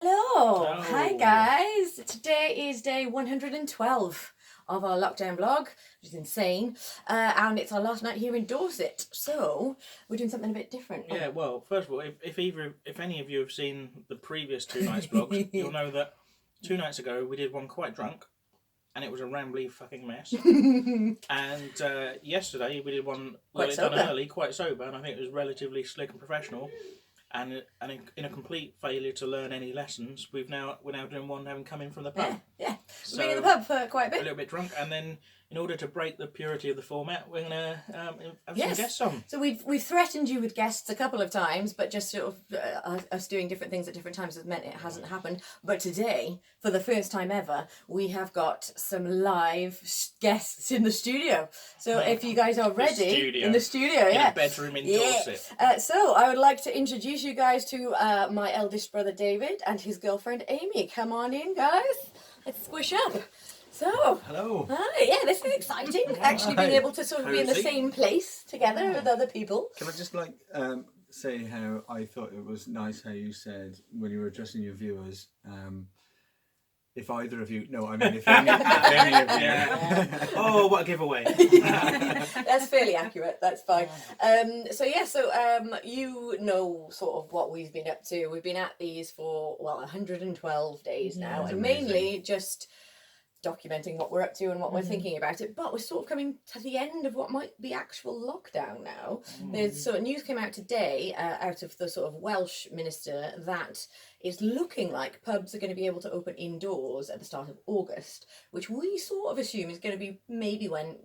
Hello. Oh. Hi guys. Today is day 112 of our lockdown vlog, which is insane. And it's our last night here in Dorset. So we're doing something a bit different. Yeah, well, first of all, if any of you have seen the previous 2 nights vlogs, you'll know that 2 nights ago we did one quite drunk, and it was a rambly fucking mess. And yesterday we did one Quite done sober. early, quite sober, and I think it was relatively slick and professional. And in a complete failure to learn any lessons, we're now doing one having come in from the pub. Yeah. So, We've been in the pub for quite a a bit. little bit drunk, and then in order to break the purity of the format, we're gonna have Yes. some guests on. So we've threatened you with guests a couple of times, but just sort of us doing different things at different times has meant it hasn't happened. But today, for the first time ever, we have got some live guests in the studio. So if you guys are ready in the studio, in a bedroom in Dorset. So I would like to introduce you guys to my eldest brother David and his girlfriend Amy. Come on in, guys. Let's squish up. So, hello. Yeah, this is exciting. Actually being able to sort of be in the same place together with other people. Can I just say how I thought it was nice how you said when you were addressing your viewers, if either of you, no, I mean if any of you. Yeah. Oh, what a giveaway. That's fairly accurate, that's fine. You know sort of what we've been up to. We've been at these for, 112 days now, and mainly just documenting what we're up to and what we're thinking about it, but we're sort of coming to the end of what might be actual lockdown now. There's sort of news came out today out of the sort of Welsh minister that it's looking like pubs are going to be able to open indoors at the start of August, which we sort of assume is going to be maybe when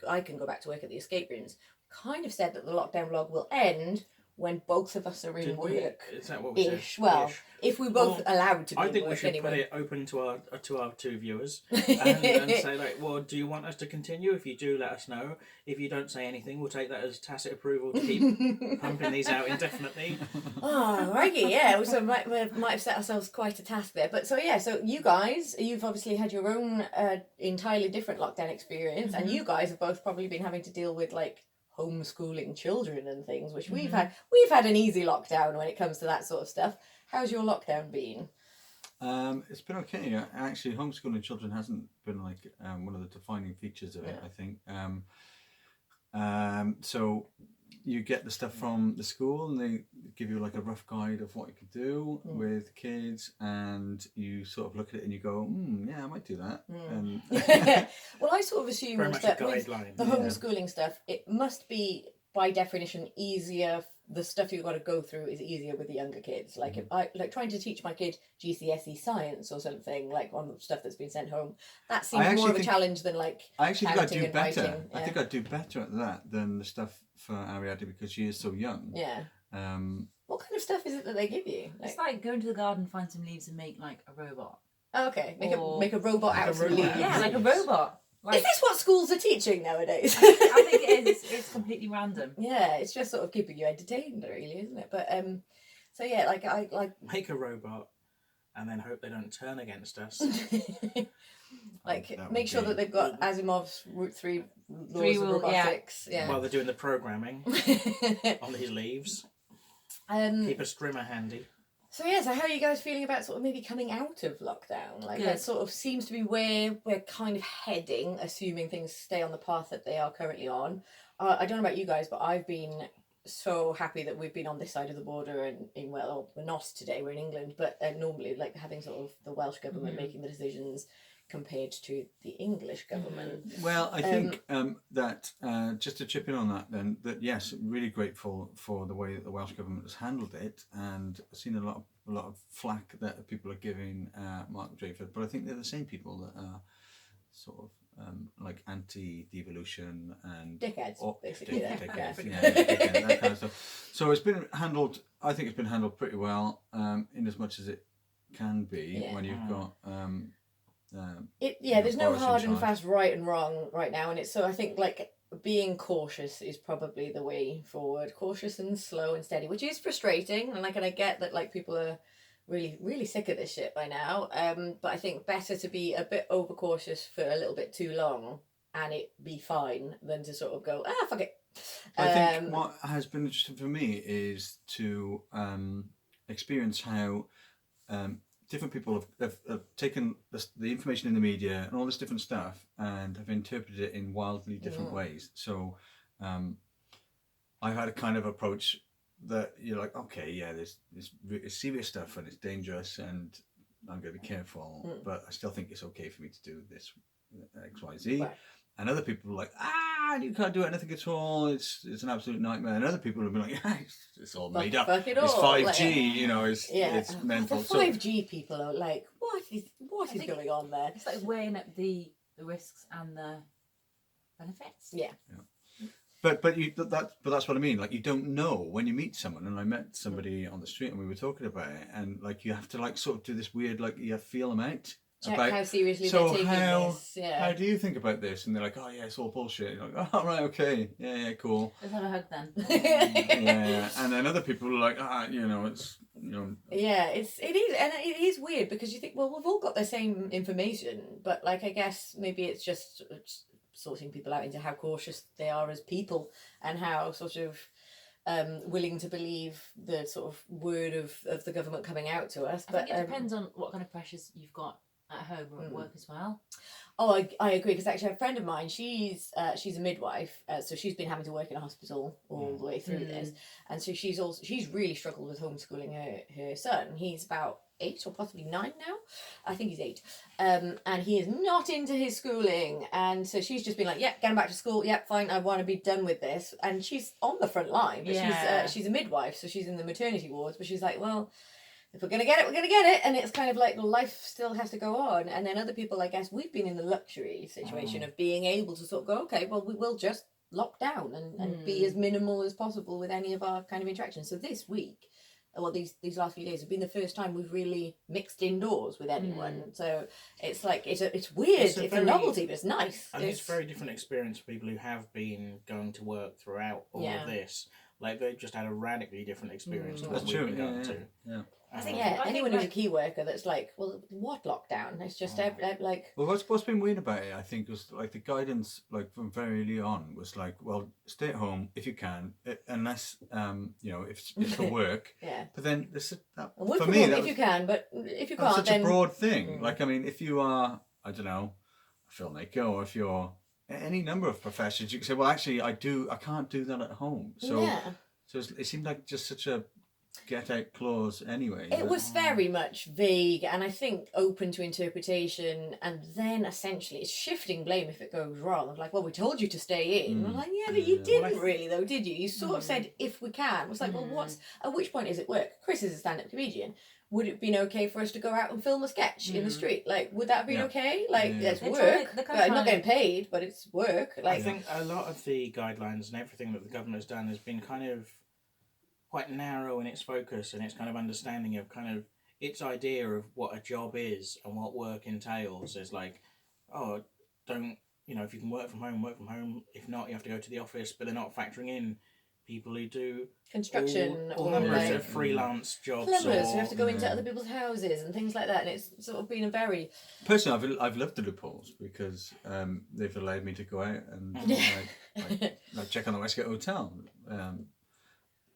I can go back to work at the escape rooms. Kind of said that the lockdown vlog will end when both of us are in work. Is that what we said? Well, if we're both allowed to be I think in work we should anyway. put it open to our two viewers and say, like, well, do you want us to continue? If you do, let us know. If you don't say anything, we'll take that as tacit approval to keep pumping these out indefinitely. Oh, righty, yeah. So we might have set ourselves quite a task there. But so you guys, you've obviously had your own entirely different lockdown experience, and you guys have both probably been having to deal with like homeschooling children and things, which we've had an easy lockdown when it comes to that sort of stuff. How's your lockdown been? It's been okay. Actually, homeschooling children hasn't been like one of the defining features of it, I think. So you get the stuff from the school and they give you like a rough guide of what you could do with kids, and you sort of look at it and you go, yeah, I might do that. And well, I sort of assume Very much that a with guideline. the homeschooling stuff, it must be by definition easier. The stuff you've got to go through is easier with the younger kids. Like if I trying to teach my kid GCSE science or something, like on stuff that's been sent home, that seems more of a challenge than like I actually think I'd do better. Writing. I think I'd do better at that than the stuff for Ariadne because she is so young. Yeah. What kind of stuff is it that they give you? It's like go into the garden, find some leaves, and make like a robot. Oh, okay, make a robot out of some leaves. Yeah, like a robot. Like, is this what schools are teaching nowadays? I think it is. It's completely random. Yeah, it's just sort of keeping you entertained, really, isn't it? But so yeah, like I like make a robot and then hope they don't turn against us. Like make sure that they've got Asimov's Route 3 laws of robotics. Yeah. While they're doing the programming on these leaves. Keep a strimmer handy. So how are you guys feeling about sort of maybe coming out of lockdown? Like that sort of seems to be where we're kind of heading, assuming things stay on the path that they are currently on. I don't know about you guys, but I've been so happy that we've been on this side of the border and we're not today, we're in England, but normally like having sort of the Welsh government making the decisions compared to the English government. Well, I think that just to chip in on that, then that yes, really grateful for the way that the Welsh government has handled it, and I've seen a lot of flack that people are giving Mark Drakeford, but I think they're the same people that are sort of like anti-devolution and dickheads, basically. Dickheads, that kind of stuff. So it's been handled. I think it's been handled pretty well, in as much as it can be when you've got. There's no hard and fast right and wrong right now, and it's so I think like being cautious is probably the way forward. Cautious and slow and steady, which is frustrating, and I get that like people are really, really sick of this shit by now. But I think better to be a bit overcautious for a little bit too long and it be fine than to sort of go, fuck it. I think what has been interesting for me is to experience how different people have taken the information in the media and all this different stuff and have interpreted it in wildly different ways. So I had a kind of approach that you're like, okay, yeah, there's serious stuff and it's dangerous and I'm going to be careful, but I still think it's okay for me to do this X, Y, Z. Right. And other people were like, you can't do anything at all. It's an absolute nightmare. And other people have been like, it's all made up. Fuck it It's all. 5G, Like, it's mental. The 5G people are like, what is going on there? It's like weighing up the risks and the benefits. Yeah. But that's what I mean. Like, you don't know when you meet someone. And I met somebody on the street and we were talking about it. And like, you have to like sort of do this weird, like, you have to feel them out. Check About, how seriously so they're taking this. Yeah. how do you think about this? And they're like, oh yeah, it's all bullshit. You're like, oh right, okay, yeah, cool. Let's have a hug then. Yeah, and then other people are like, it's Yeah, it is weird because you think, well, we've all got the same information, but like I guess maybe it's just sorting people out into how cautious they are as people and how sort of willing to believe the sort of word of the government coming out to us. I think it depends on what kind of pressures you've got at home or at work as well. Oh, I agree, because actually a friend of mine, she's a midwife, so she's been having to work in a hospital all the way through this, and so she's really struggled with homeschooling her son. He's about 8 or possibly 9 now. I think he's 8, and he is not into his schooling, and so she's just been like, yeah, get him back to school. Yep, fine, I want to be done with this. And she's on the front line, but she's a midwife, so she's in the maternity wards, but she's like, well, if we're going to get it, we're going to get it. And it's kind of like life still has to go on. And then other people, I guess, we've been in the luxury situation of being able to sort of go, okay, well, we will just lock down and be as minimal as possible with any of our kind of interactions. So this week, well, these last few days have been the first time we've really mixed indoors with anyone. So it's like, it's weird. It's a novelty, but it's nice. And it's a very different experience for people who have been going to work throughout all of this. Like, they've just had a radically different experience than what we've been going to. Yeah. I think anyone who's a key worker that's like, well, what lockdown? It's just like. Well, what's been weird about it, I think, was like the guidance, like from very early on, was like, well, stay at home if you can, unless if it's for work. Yeah. But then for me, if you can, but if you can't, such then a broad thing. Like, I mean, if you are, I don't know, a filmmaker, or if you're any number of professions, you can say, well, actually, I can't do that at home. So, so it seemed like just such a get out clause anyway. It was very much vague and I think open to interpretation, and then essentially it's shifting blame if it goes wrong. Like, well, we told you to stay in. I'm like, yeah, but you didn't really though, did you? You sort of said if we can. It was like, well, at which point is it work? Chris is a stand-up comedian. Would it have been okay for us to go out and film a sketch in the street? Like, would that have been okay? Like, it's work. I'm not getting paid, but it's work. Like, I think a lot of the guidelines and everything that the government has done has been kind of quite narrow in its focus and its kind of understanding of kind of its idea of what a job is and what work entails. Is like, oh, don't, if you can work from home, work from home. If not, you have to go to the office. But they're not factoring in people who do construction all or numbers like of freelance jobs, plumbers who have to go into other people's houses and things like that. And it's sort of been a very personally, I've loved the loopholes because they've allowed me to go out and like check on the Westgate Hotel.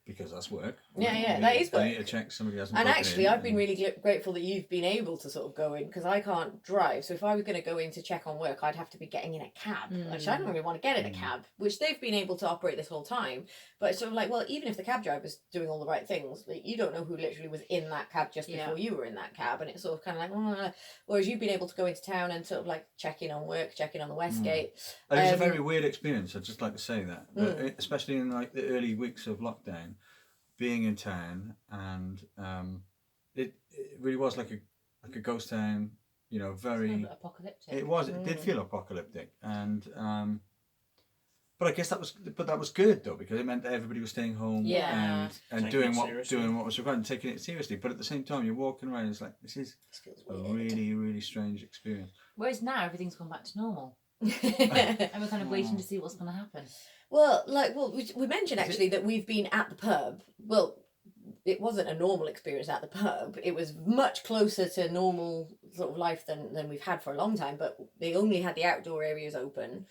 Because that's work. That is work. I need to check somebody hasn't. And actually, I've been really grateful that you've been able to sort of go in, because I can't drive. So if I was going to go in to check on work, I'd have to be getting in a cab, which I don't really want to get in a cab, which they've been able to operate this whole time. But it's sort of like, well, even if the cab driver's doing all the right things, like, you don't know who literally was in that cab just before you were in that cab. And it's sort of kind of like, whereas you've been able to go into town and sort of like check in on work, check in on the Westgate. It was a very weird experience. I'd just like to say that, especially in like the early weeks of lockdown. Being in town, and it really was like a ghost town, very apocalyptic. It was. It did feel apocalyptic, and but I guess that was good though, because it meant that everybody was staying home and doing what was required and taking it seriously. But at the same time, you're walking around, it's like this feels a really, really strange experience. Whereas now everything's gone back to normal, and we're kind of waiting to see what's going to happen. Well, we mentioned actually that we've been at the pub. Well, it wasn't a normal experience at the pub. It was much closer to normal sort of life than we've had for a long time, but they only had the outdoor areas open,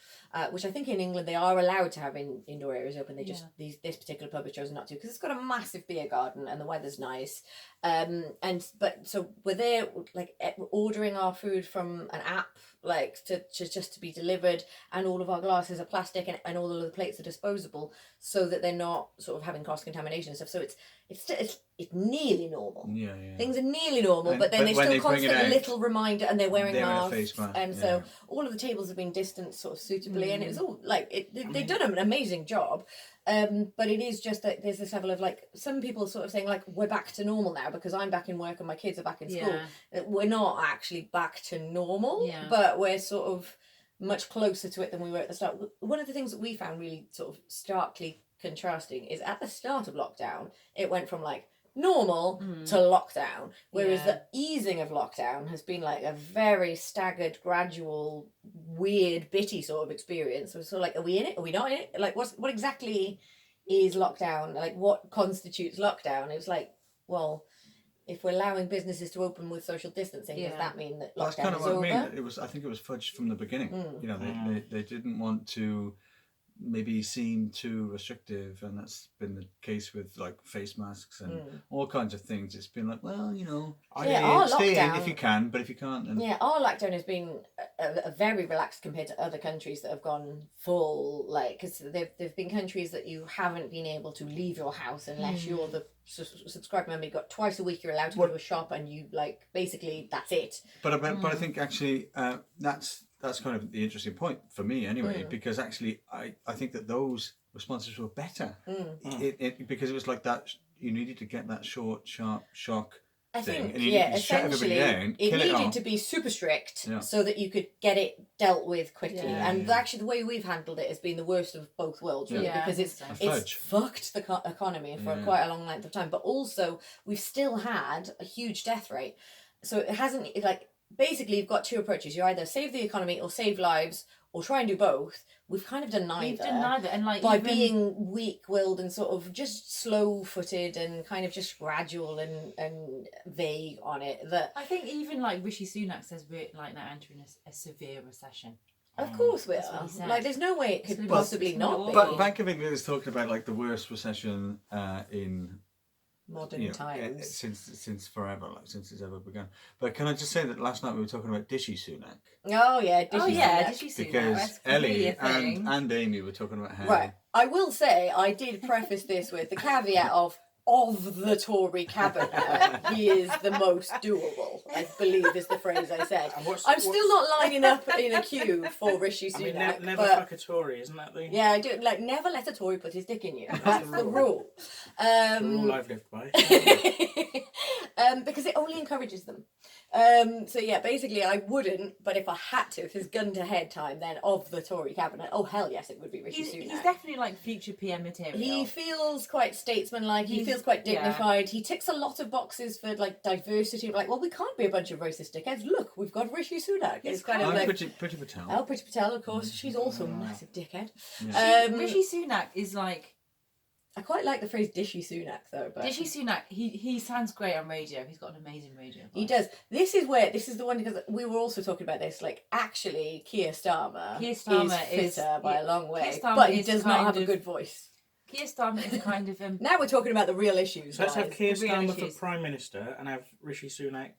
which I think in England they are allowed to have indoor areas open. They just, this particular pub has chosen not to, because it's got a massive beer garden and the weather's nice. But so we're there like ordering our food from an app, like to just to be delivered, and all of our glasses are plastic, and all of the plates are disposable, so that they're not sort of having cross contamination and stuff. So it's nearly normal. Yeah. Things are nearly normal, but then but they when still they bring it constantly out, little reminder, and they're wearing they're wearing a masks, face mask, and so all of the tables have been distanced sort of suitably, and it's all like they've done an amazing job. But it is just that there's this level of like some people sort of saying like we're back to normal now because I'm back in work and my kids are back in school. We're not actually back to normal, but we're sort of much closer to it than we were at the start. One of the things that we found really sort of starkly contrasting is at the start of lockdown, it went from like normal to lockdown, whereas the easing of lockdown has been like a very staggered, gradual, weird, bitty sort of experience. So like, are we in it? Are we not in it? Like, what exactly is lockdown? Like, what constitutes lockdown? It was like, well, if we're allowing businesses to open with social distancing, does that mean that That's lockdown kind of is what over? I mean. I think it was fudged from the beginning. You know, they didn't want to maybe seem too restrictive, and that's been the case with like face masks and all kinds of things. It's been like, well, you know, stay in if you can, but if you can't, then... our lockdown has been a very relaxed compared to other countries that have gone full, like, because there've been countries that you haven't been able to leave your house unless you're the subscribed member. You got twice a week you're allowed to go to a shop, and you like basically that's it. But I think actually that's kind of the interesting point for me anyway, because actually I think that those responses were better because it was like that you needed to get that short, sharp shock I thing, think, and you needed to shut everybody down, it kill it needed off. to be super strict so that you could get it dealt with quickly. Actually, the way we've handled it has been the worst of both worlds, really, because it's fucked the economy for quite a long length of time. But also, we've still had a huge death rate. So it hasn't, basically, you've got two approaches. You either save the economy or save lives, or try and do both. We've kind of done neither. We've done neither, and like by being weak-willed and sort of just slow-footed and kind of just gradual and vague on it. That I think even like Rishi Sunak says we're like now entering a severe recession. Of course we That's what are. he said. Like, there's no way it could possibly not be. But Bank of England is talking about like the worst recession in modern times since forever, like since it's ever begun. But can I just say that last night we were talking about Dishy Sunak? Oh yeah, Dishy Sunak. Dishy Sunak. Because Ellie and Amy were talking about how... Right. I will say I did preface this with the caveat of the Tory Cabinet, he is the most doable, I believe is the phrase I said. I'm still not lining up in a queue for Rishi Sunak. I mean, never fuck a Tory, isn't that the... Yeah, I do. Like, never let a Tory put his dick in you. That's the rule. The rule I've lived by. Because it only encourages them. So yeah, basically I wouldn't, but if I had to, if there's gun to head time, then of the Tory Cabinet, oh hell yes, it would be Rishi Sunak. He's definitely like future PM material. He feels quite statesman-like, he feels quite dignified, he ticks a lot of boxes for like diversity, like, well, we can't be a bunch of racist dickheads, look, we've got Rishi Sunak. It's kind of like... Priti Patel. Oh, Priti Patel, of course, she's also a massive dickhead. Yeah. Rishi Sunak is like... I quite like the phrase Dishy Sunak though. But Dishy Sunak, he sounds great on radio. He's got an amazing radio voice. He does. This is the one, because we were also talking about this. Like, actually, Keir Starmer is fitter by a long way, but he does not have a good voice. Keir Starmer is kind of now we're talking about the real issues. So let's have Keir Starmer for Prime Minister and have Rishi Sunak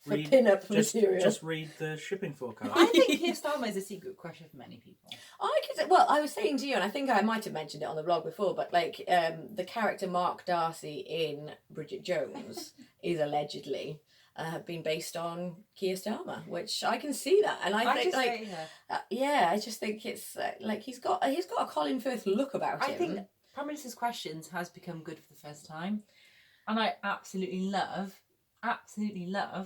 for pin-up material. Just read the shipping forecast. I think Keir Starmer is a secret crush of many people. I was saying to you, and I think I might have mentioned it on the blog before, but like the character Mark Darcy in Bridget Jones is allegedly been based on Keir Starmer, which I can see that, and I think I just think it's like he's got a Colin Firth look about him. I think Prime Minister's Questions has become good for the first time, and I absolutely love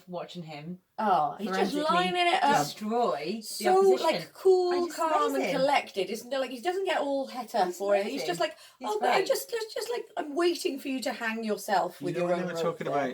watching him. Oh, he's just lining it up, destroy so the opposition. Like cool, calm, and collected. It's like he doesn't get all het up for it. He's just like, I'm waiting for you to hang yourself with your own. They were talking about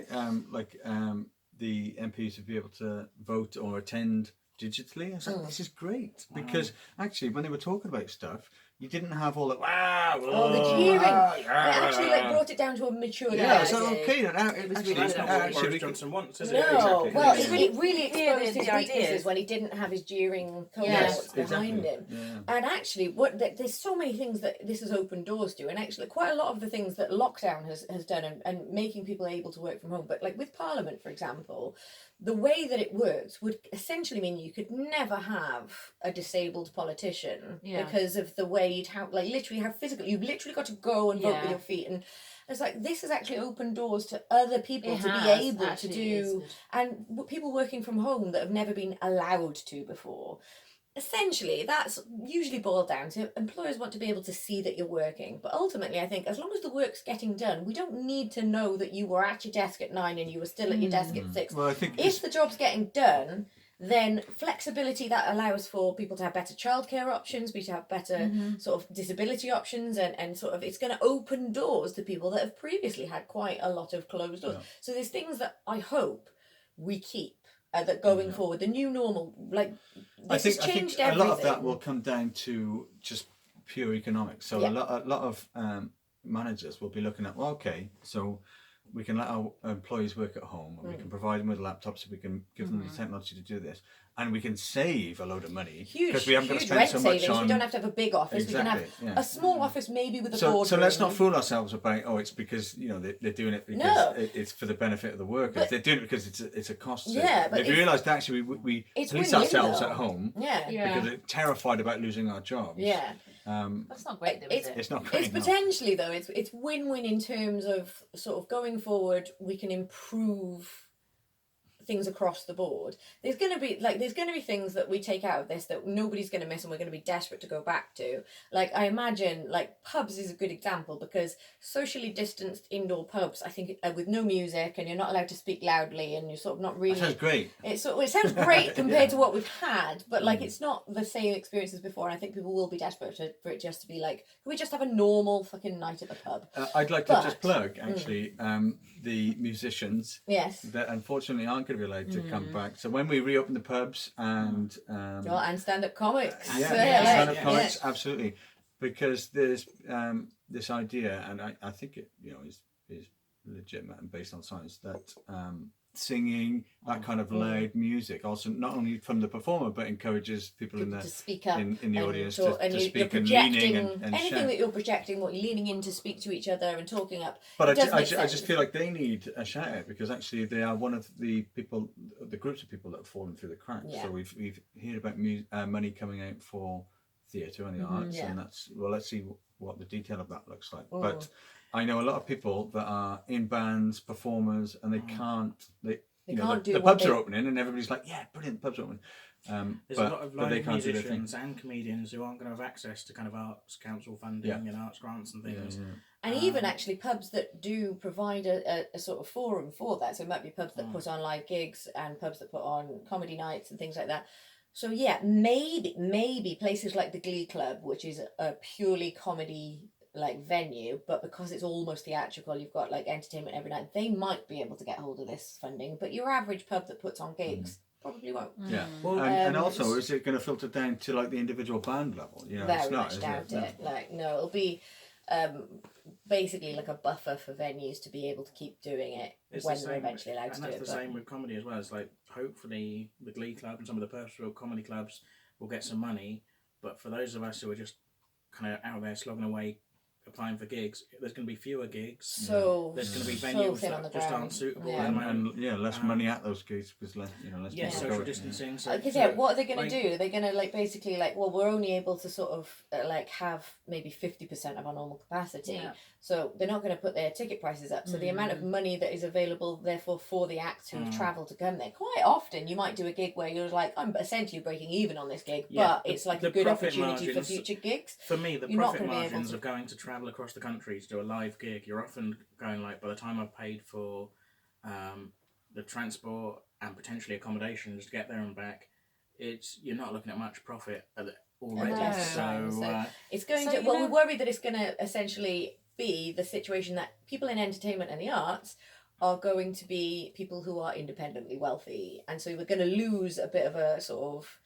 the MPs to be able to vote or attend digitally. I was like, this is great, because actually when they were talking about stuff, you didn't have all the wow, the jeering. yeah, It actually like brought it down to a mature level. yeah, so okay. Now It was actually, really That's not nice. what Boris Johnson wants, is it? No, Exactly. well, Yeah. it really Clear exposed the his ideas. weaknesses when he didn't have his jeering Yes, cohorts behind him. Yeah. And actually, there's so many things that this has opened doors to, and actually, quite a lot of the things that lockdown has done, and making people able to work from home. But like with Parliament, for example, the way that it works would essentially mean you could never have a disabled politician because of the way you'd have, like, literally have physical. You've literally got to go and vote with your feet, and it's like this has actually opened doors to other people to be able to do, and people working from home that have never been allowed to before. Essentially, that's usually boiled down to employers want to be able to see that you're working. But ultimately, I think as long as the work's getting done, we don't need to know that you were at your desk at 9 and you were still at your desk at 6. Well, I think if the job's getting done, then flexibility that allows for people to have better childcare options, to have better sort of disability options, and sort of it's going to open doors to people that have previously had quite a lot of closed doors. So there's things that I hope we keep. That going forward, the new normal, like this has changed everything. A lot of that will come down to just pure economics. So a lot of managers will be looking at, well, okay, so we can let our employees work at home, and we can provide them with laptops, so we can give them the technology to do this, and we can save a load of money because we haven't got to spend rent so much savings. on. We don't have to have a big office. Exactly, we can have a small office, maybe with a boardroom. So let's not fool ourselves about it's because they're doing it because it's for the benefit of the workers. They're doing it because it's a cost. Yeah, but if you realise that actually we police ourselves at home because we're terrified about losing our jobs. Yeah. That's not great, though, is it? It's not great. It's potentially though. It's win-win in terms of sort of going forward. We can improve things across the board. There's going to be things that we take out of this that nobody's going to miss, and we're going to be desperate to go back to. Like I imagine, like pubs is a good example, because socially distanced indoor pubs, I think, with no music, and you're not allowed to speak loudly, and you're sort of not really. That sounds great. It sounds great compared to what we've had, but like it's not the same experience as before. And I think people will be desperate for it just to be like, can we just have a normal fucking night at the pub? I'd like to just plug actually the musicians. Yes. That unfortunately aren't going to be allowed to come back. So when we reopen the pubs and and stand-up comics. stand-up comics, absolutely, because there's this idea, and I think it is legitimate and based on science, that singing, that kind of loud music, also not only from the performer but encourages people in the to speak up in the audience to speak and leaning and anything shout. that you're projecting, what you're leaning in to speak to each other and talking up. But I just feel like they need a shout out, because actually they are one of the groups of people that have fallen through the cracks. Yeah. So we've heard about money coming out for theatre and the arts, and let's see what the detail of that looks like. But I know a lot of people that are in bands, performers, and they can't. The pubs are opening, and everybody's like, "Yeah, brilliant, the pubs are opening." There's a lot of live musicians and comedians who aren't going to have access to kind of arts council funding and arts grants and things. And even actually pubs that do provide a sort of forum for that. So it might be pubs that put on live gigs and pubs that put on comedy nights and things like that. So yeah, maybe places like the Glee Club, which is a purely comedy like venue, but because it's almost theatrical, you've got like entertainment every night, they might be able to get hold of this funding. But your average pub that puts on gigs probably won't. Yeah, well, and also, is it going to filter down to like the individual band level? Very much doubt it. Like, no, it'll be basically like a buffer for venues to be able to keep doing it when they're eventually allowed to do it. And that's the same with comedy as well. It's like, hopefully the Glee Club and some of the purpose-built comedy clubs will get some money, but for those of us who are just kind of out there slogging away applying for gigs, there's going to be fewer gigs. So there's going to be venues that just aren't suitable. And less money at those gigs because less social distancing. Because what are they going to do? They're going to like basically like, well, we're only able to sort of like have maybe 50% of our normal capacity. Yeah. So they're not going to put their ticket prices up. So the amount of money that is available, therefore, for the acts who've travelled to come there, quite often you might do a gig where you're like, I'm essentially breaking even on this gig, but it's like a good opportunity for future gigs. For me, the profit margins of going to travel across the country to do a live gig, you're often going like, by the time I've paid for the transport and potentially accommodation just to get there and back, you're not looking at much profit already. So it's going to. Well, we worry that it's going to essentially be the situation that people in entertainment and the arts are going to be people who are independently wealthy, and so we're going to lose a bit of a sort of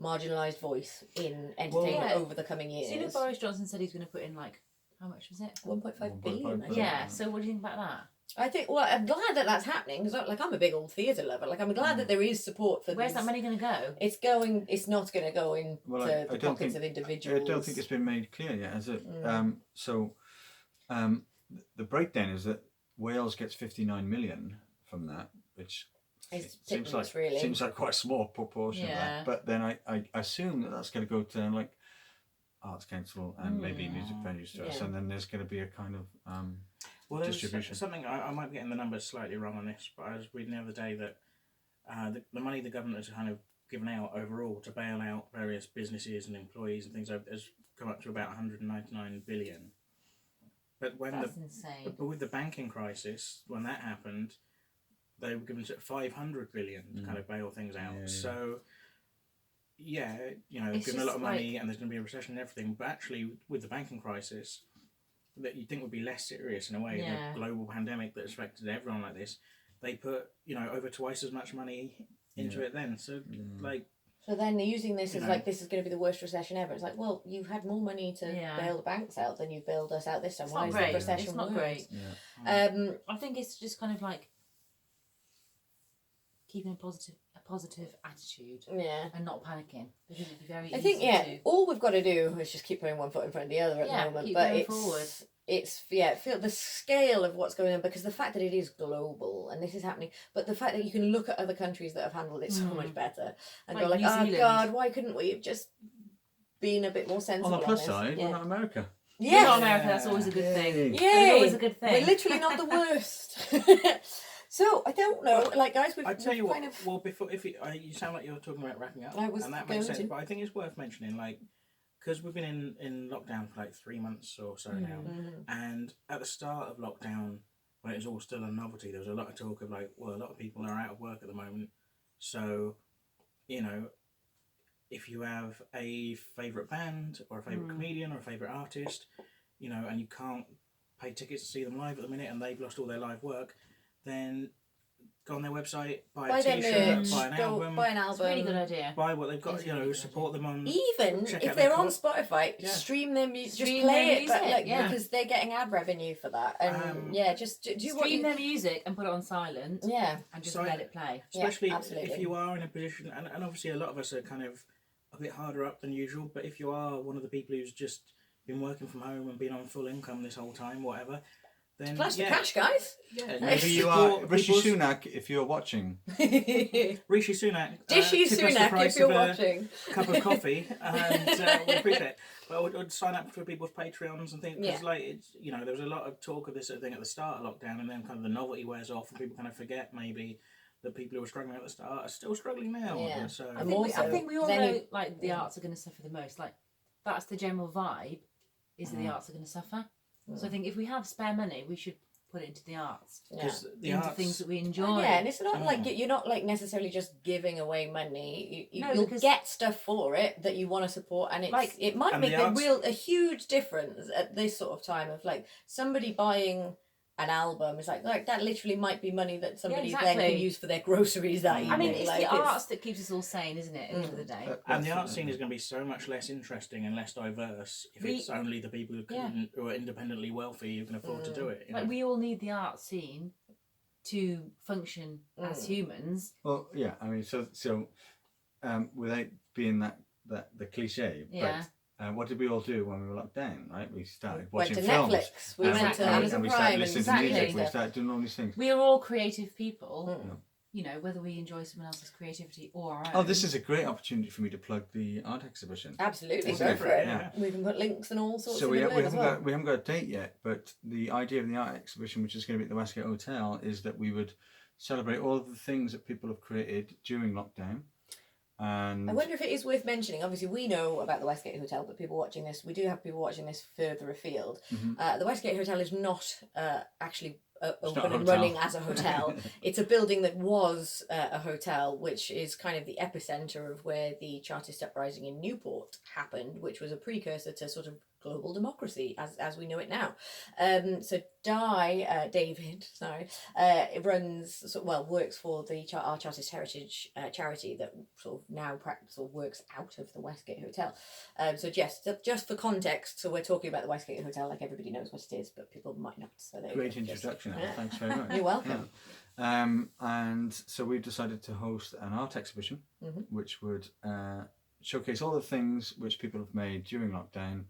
marginalised voice in entertainment yeah. over the coming years. So you know Boris Johnson said he's going to put in like, how much was it? 1.5 billion. I think. Yeah. So what do you think about that? I think. Well, I'm glad that that's happening because, like, I'm a big old theatre lover. Like, I'm glad that there is support for. Where's these. that money going to go? It's going. It's not going to go into I the don't pockets think- of individuals. I don't think it's been made clear yet, has it? The breakdown is that Wales gets 59 million from that, which It's seems pittance, like really. seems like quite a small proportion of Yeah. that. But then I assume that that's going to go to like Arts Council and maybe music venues to us, Yeah. and then there's going to be a kind of Well, there's distribution. something I might be getting the numbers slightly wrong on this, but I was reading the other day that the money the government has kind of given out overall to bail out various businesses and employees and things has come up to about 199 billion. But That's insane. but with the banking crisis, when that happened, they were given 500 billion to kind of bail things out. Yeah. So, yeah, you know, they've It's given a lot just of money and there's going to be a recession and everything. But actually, with the banking crisis, that you'd think would be less serious in a way, Yeah. the global pandemic that affected everyone like this, they put, you know, over twice as much money into it then. So, like, So then they're using this as You know. like, this is going to be the worst recession ever. It's like, well, you've had more money to bail the banks out than you've bailed us out this time. It's Why not is great. the recession It's not worse? great. Yeah. I think it's just kind of like keeping a positive attitude Yeah. and not panicking, because it'd be very I easy think, yeah, to. all we've got to do is just keep putting one foot in front of the other at Yeah, the moment. keep But going it's forward. it's yeah, feel the scale of what's going on, because the fact that it is global and this is happening, but the fact that you can look at other countries that have handled it so much better and Like go like, New oh Zealand. God, why couldn't we have just been a bit more sensible? On the plus this? side, yeah. we're not America. We're Yes. not America, that's always a good thing. Yay. It's Yay! always a good thing. We're literally not the worst. So I don't know, like guys, we've I tell you what. kind of Well, before if you sound like you're talking about wrapping up, I was and that going makes sense. to. But I think it's worth mentioning, like, because we've been in lockdown for like 3 months or so now, and at the start of lockdown, when it was all still a novelty, there was a lot of talk of like, well, a lot of people are out of work at the moment, so, you know, if you have a favourite band or a favourite comedian or a favourite artist, you know, and you can't pay tickets to see them live at the minute, and they've lost all their live work, then go on their website, buy a their t-shirt, merch, buy an album, buy an It's album. a really good idea. buy what they've got, It's you know, really good support them on. Even Check if out they're their on co- Spotify, Yeah. stream their music, just Stream play their it, but music, like yeah. because they're getting ad revenue for that, and just do what Stream you. their music and put it on silent Yeah, and just So- let it play. Especially Yeah, if absolutely. you are in a position, and obviously a lot of us are kind of a bit harder up than usual, but if you are one of the people who's just been working from home and been on full income this whole time, whatever, then flash the yeah, cash, guys. yeah, Maybe you are Rishi Sunak if you're watching. Rishi Sunak, Dishy tip us the Sunak, price if you're of watching. a cup of coffee, and we appreciate it. But I would sign up for people's Patreons and things, because Yeah. like it's, you know, there was a lot of talk of this sort of thing at the start of lockdown, and then kind of the novelty wears off, and people kind of forget maybe that people who were struggling at the start are still struggling now. Yeah. So And I think, also, I think we all then know you- like the arts are going to suffer the most. Like that's the general vibe, is that the arts are going to suffer. So I think if we have spare money, we should put it into the arts, Yeah. because the into arts, things that we enjoy. Yeah, and it's not like you're not like necessarily just giving away money. No, You'll because- get stuff for it that you want to support, and it's Like- it might And make the arts- a huge difference at this sort of time of like somebody buying an album is like that literally might be money that somebody then exactly. can use for their groceries that evening. I mean, it's like, the arts that keeps us all sane, isn't it? At the end of the day. and the art scene is going to be so much less interesting and less diverse if it's only the people who are independently wealthy who can afford to do it. You know? Like we all need the art scene to function as humans. Well, yeah, I mean, so without being that the cliche, Yeah. but what did we all do when we were locked down? Right, we started went watching to films. Netflix, we went to and Amazon we Prime, started and listening to exactly. music. We stuff. started doing all these things. We are all creative people. Mm. You know, whether we enjoy someone else's creativity or our own. Oh, this is a great opportunity for me to plug the art exhibition. Absolutely, Isn't go it? for it. Yeah. We can put links and all sorts So of we as haven't well. got a date yet, but the idea of the art exhibition, which is going to be at the Westgate Hotel, is that we would celebrate all of the things that people have created during lockdown. And I wonder if it is worth mentioning. Obviously, we know about the Westgate Hotel, but people watching this, we do have people watching this further afield. The Westgate Hotel is not actually not open a and hotel. running as a hotel. It's a building that was a hotel, which is kind of the epicenter of where the Chartist uprising in Newport happened, which was a precursor to sort of global democracy as we know it now. So David, works for our Chartist Heritage charity that sort of now works out of the Westgate Hotel. So just for context, so we're talking about the Westgate Hotel like everybody knows what it is, but people might not. So Great introduction, Anna. Thanks very much. You're welcome. And so we've decided to host an art exhibition, which would showcase all the things which people have made during lockdown,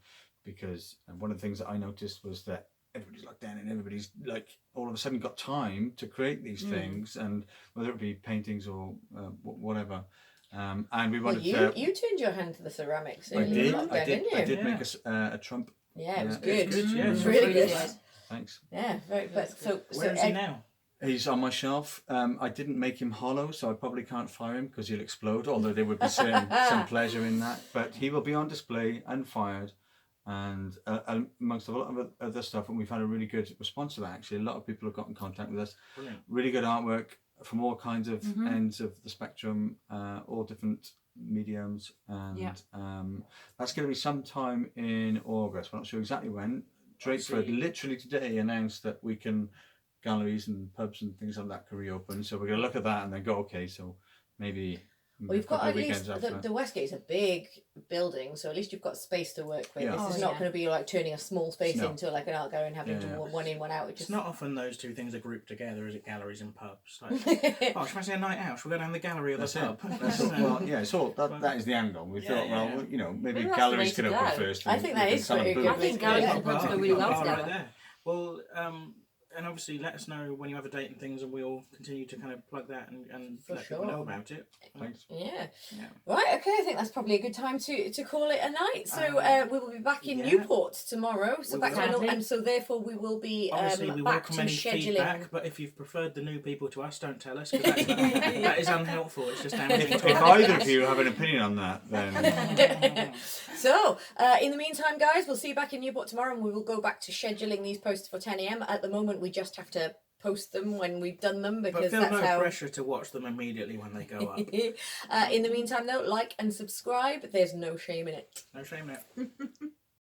because one of the things that I noticed was that everybody's locked down and everybody's like all of a sudden got time to create these things, and whether it be paintings or whatever. And we wanted you turned your hand to the ceramics. I did. Lockdown, I didn't you? did make a trump. Yeah, it was Yeah. good. It's good, yeah. It was really good. Thanks. Yeah, very. But so Where is he now? He's on my shelf. I didn't make him hollow, so I probably can't fire him because he'll explode, although there would be some pleasure in that. But he will be on display and fired, and amongst a lot of other stuff, and we've had a really good response to that, actually. A lot of people have got in contact with us. Brilliant. Really good artwork from all kinds of ends of the spectrum, all different mediums, and that's going to be sometime in August. We're not sure exactly when. Drakeford literally today announced that galleries and pubs and things like that can reopen, so we're going to look at that and then go, okay, so maybe we've got at least after. the Westgate's a big building, so at least you've got space to work with. Yeah. This is not going to be like turning a small space into like an art gallery and having to one in, one out. It's not often those two things are grouped together, is it? Galleries and pubs. Like, oh, should I say a night out? Should we go down the gallery or the pub? Well, yeah, so that is the angle. We thought, well, you know, maybe galleries could open first. I think that is pretty good. I think galleries and pubs go really well together. Right there. Well, and obviously let us know when you have a date and things, and we'll continue to kind of plug that and let people know about it. Thanks. Yeah. Right, okay, I think that's probably a good time to call it a night. So we will be back in Newport tomorrow. So and so therefore we will be obviously we back welcome to any scheduling. Feedback, but if you've preferred the new people to us, don't tell us, because that is unhelpful. It's just damaging. If either of you have an opinion on that, then So in the meantime, guys, we'll see you back in Newport tomorrow, and we will go back to scheduling these posts for 10 a.m. At the moment, we just have to post them when we've done them, because but feel that's no how pressure to watch them immediately when they go up. In the meantime, though, like and subscribe. There's no shame in it. No shame in it.